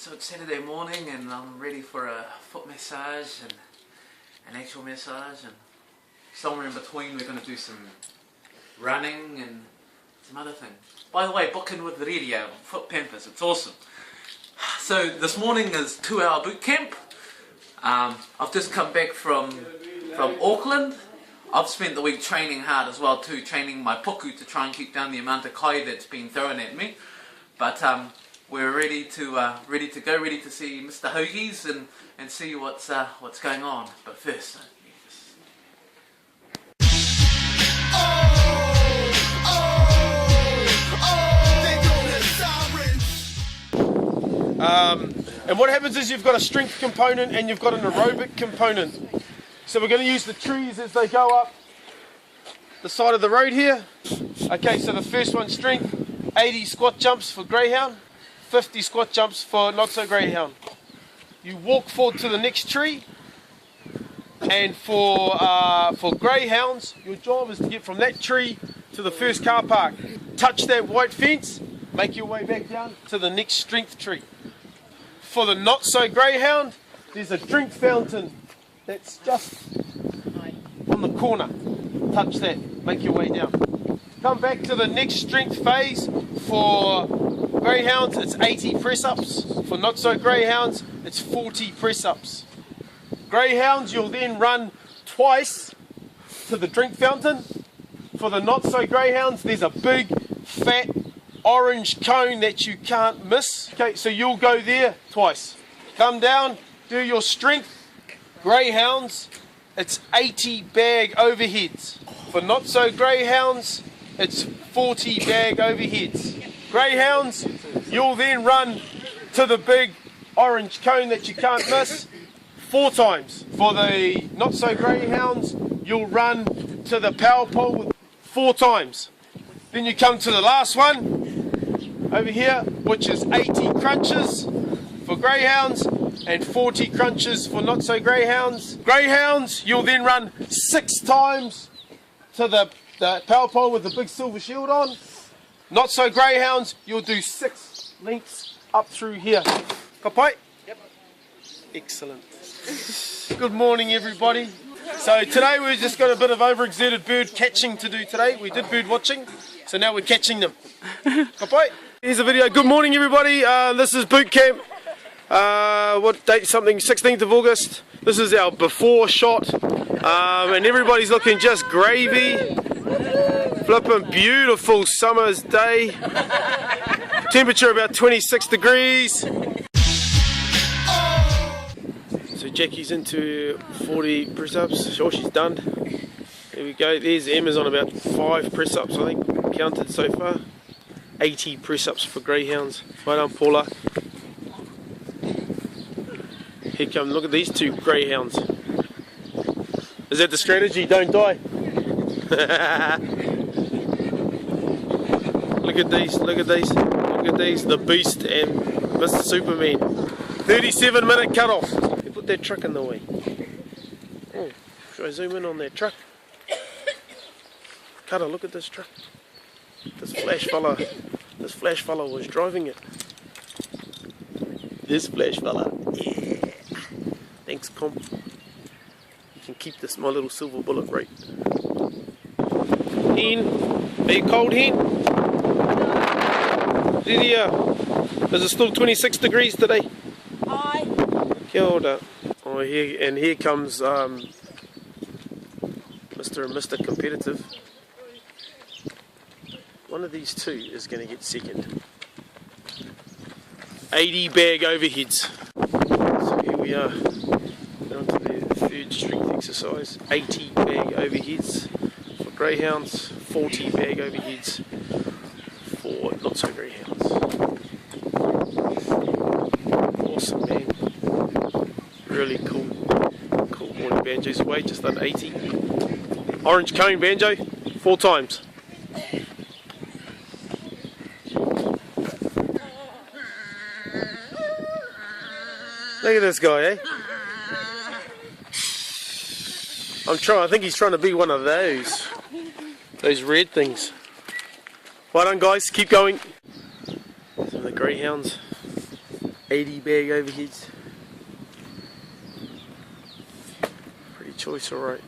So it's Saturday morning and I'm ready for a foot massage and an actual massage, and somewhere in between we're going to do some running and some other things. By the way, book in with the radio, foot pampers, it's awesome. So this morning is 2-hour boot camp. I've just come back from Auckland. I've spent the week training hard as well too, training my puku to try and keep down the amount of kai that's been thrown at me. But we're ready to go, ready to see Mr. Hoagies and see what's going on. But first, and what happens is you've got a strength component and you've got an aerobic component. So we're going to use the trees as they go up the side of the road here. Okay, so the first one, strength, 80 squat jumps for greyhound, 50 squat jumps for not so greyhound. You walk forward to the next tree, and for greyhounds, your job is to get from that tree to the first car park. Touch that white fence, make your way back down to the next strength tree. For the not so greyhound, there's a drink fountain that's just on the corner. Touch that, make your way down. Come back to the next strength phase. For greyhounds, it's 80 press-ups. For not so greyhounds, it's 40 press-ups. Greyhounds, you'll then run twice to the drink fountain. For the not so greyhounds, there's a big fat orange cone that you can't miss. Okay, so you'll go there twice. Come down, do your strength. Greyhounds, it's 80 bag overheads. For not so greyhounds, it's 40 bag overheads. Greyhounds, you'll then run to the big orange cone that you can't miss 4 times. For the not so greyhounds, you'll run to the power pole 4 times. Then you come to the last one over here, which is 80 crunches for greyhounds and 40 crunches for not so greyhounds. Greyhounds, you'll then run 6 times to the power pole with the big silver shield on. Not so greyhounds, you'll do 6 lengths up through here. Kapai? Yep. Excellent. Good morning, everybody. So today we've just got a bit of overexerted bird catching to do today. We did bird watching, so now we're catching them. Kapai? Here's a video. Good morning, everybody. This is boot camp. What date? Something 16th of August. This is our before shot, and everybody's looking just gravy. Flipping beautiful summer's day. Temperature about 26 degrees. So Jackie's into 40 press-ups. Sure, she's done. There we go. There's Emma's on about 5 press-ups, I think, counted so far. 80 press-ups for greyhounds. Well done, Paula. Here come, look at these 2 greyhounds. Is that the strategy? Don't die. Look at these, look at these, look at these, the Beast and Mr. Superman. 37-minute cut-off. They put that truck in the way. Oh, should I zoom in on that truck? Cutter, look at this truck. This flash fella was driving it. This flash fella, yeah. Thanks, comp. You can keep this, my little silver bullet, right? Hen, are you cold, hen? Lydia, is it still 26 degrees today? Aye. Kia ora. Oh, here comes Mr. and Mr. Competitive. One of these 2 is going to get second. 80 bag overheads. So here we are. We're on to the 3rd strength exercise. 80 bag overheads for greyhounds, 40 bag overheads for not so greyhounds. Awesome, man. Really cool. Cool morning. Banjo's away, just under 80. Orange cone banjo, 4 times. Look at this guy, eh? I think he's trying to be one of those red things. Well done, guys, keep going. Some of the greyhounds. 80 bag overheads. Pretty choice, alright.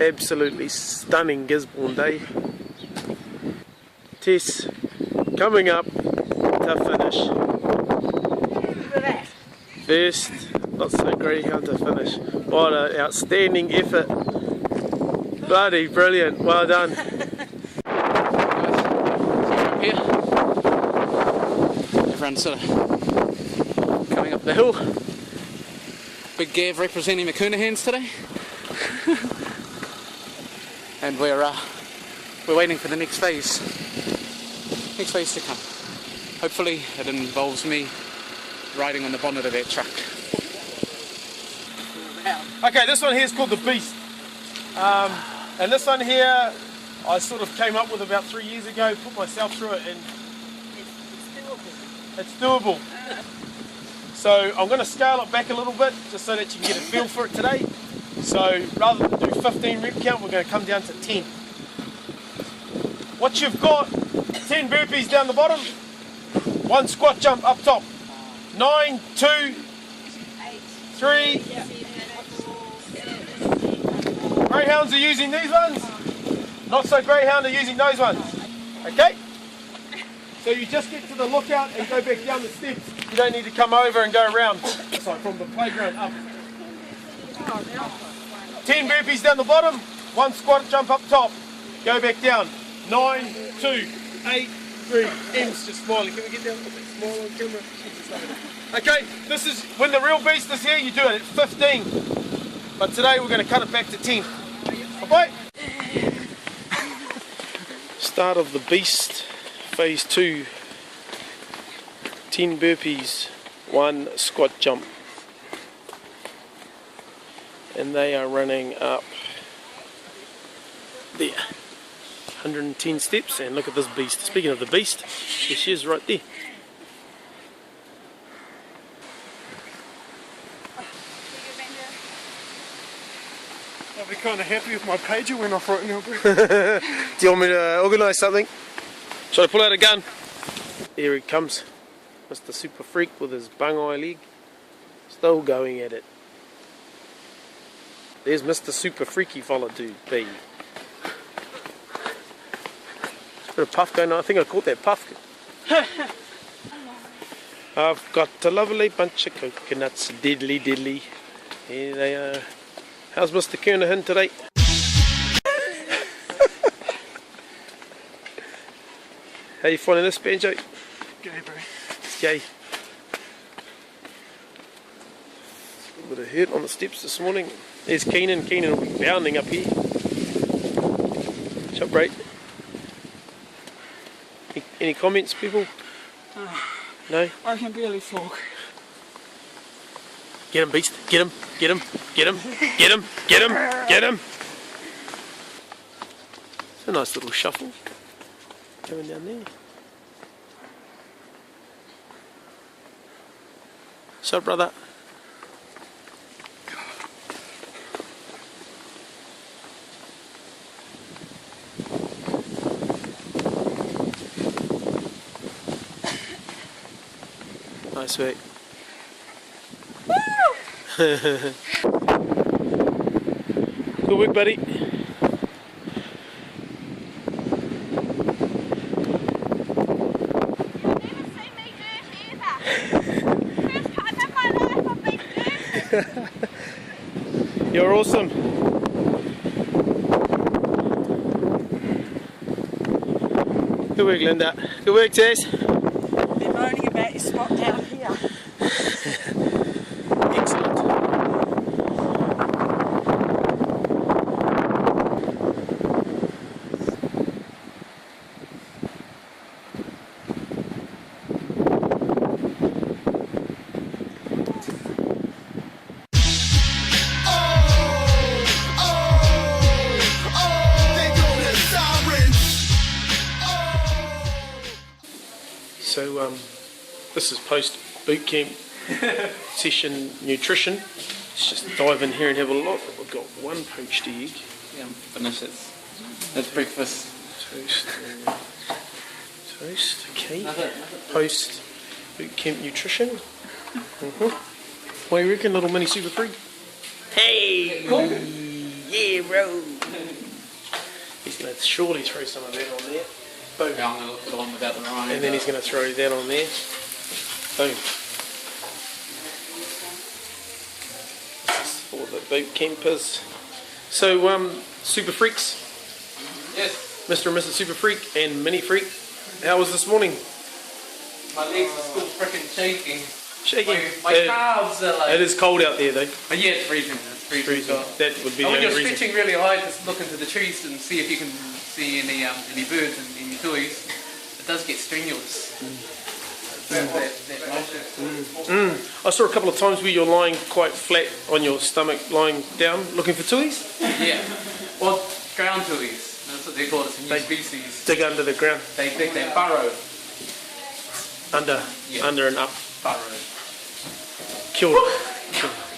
Absolutely stunning Gisborne day. Tess coming up to finish. First, not so greyhound to finish. What an outstanding effort. Bloody brilliant, well done. Here. Everyone's sort of coming up the hill. Big Gav representing the Coonahans today. And we're waiting for the next phase. Next phase to come. Hopefully it involves me riding on the bonnet of that truck. Okay, this one here is called the Beast. And this one here I sort of came up with about 3 years ago, put myself through it, and it's doable. So I'm going to scale it back a little bit just so that you can get a feel for it today. So rather than do 15 rep count, we're going to come down to 10. What you've got, 10 burpees down the bottom, 1 squat jump up top. 9, 2, 3. Greyhounds are using these ones. Not so greyhound are using those ones. Okay? So you just get to the lookout and go back down the steps. You don't need to come over and go around. Sorry, from the playground up. 10 burpees down the bottom, 1 squat jump up top. Go back down. 9, 2, 8, 3. M's just smiling. Can we get down with that smile on camera? Okay, this is when the real beast is here, you do it at 15. But today we're going to cut it back to 10. Bye-bye. Start of the beast, phase 2. 10 burpees, 1 squat jump. And they are running up there. 110 steps, and look at this beast. Speaking of the beast, there she is right there. I'll be kind of happy if my pager went off right now, bro. Do you want me to organise something? Shall I pull out a gun? Here he comes, Mr. Super Freak with his bung-eye leg. Still going at it. There's Mr. Super Freaky fella to be. Bit of puff going on. I think I caught that puff. I've got a lovely bunch of coconuts, diddly diddly. Here they are. How's Mr. Kernahan today? How you finding this, Banjo? Gay, bro. It's gay. A bit of hurt on the steps this morning. There's Keenan. Keenan will be bounding up here. Shop break. Any comments, people? No? I can barely talk. Get him, beast. Get him. Get him. Get him. Get him. Get him. Get him. It's a nice little shuffle. Coming down there. So, brother. Nice work. Good work, buddy. You're awesome. Good work, Linda. Good work, Tess. They're moaning about your spot down here. Excellent. So this is post bootcamp session nutrition. Let's just dive in here and have a look. We've got 1 poached egg. Yeah, finish it. That's breakfast. Toast, okay. Post Bootcamp nutrition. What do you reckon, little mini super freak? Hey! Cool. Yeah, bro! He's going to surely throw some of that on there. Boom. Yeah, I'm going to look at the one without the rind. And then he's going to throw that on there. Boom. This is for the boot campers. So, super freaks, Yes. Mr. and Mrs. Super Freak and Mini Freak, how was this morning? My legs are still freaking shaking. Shaking. My calves are like... It is cold out there though. But yeah, it's freezing. It's freezing. So. That would be the And when only you're reason. stretching really high, just look into the trees and see if you can see any birds and any tuis. It does get strenuous. That motion. I saw a couple of times where you're lying quite flat on your stomach, lying down, looking for tuis. Yeah. Well, ground tuis. That's what they call it. It's a new species. Dig under the ground, They dig, they burrow. under and up. Burrow. Kia ora. Kia ora.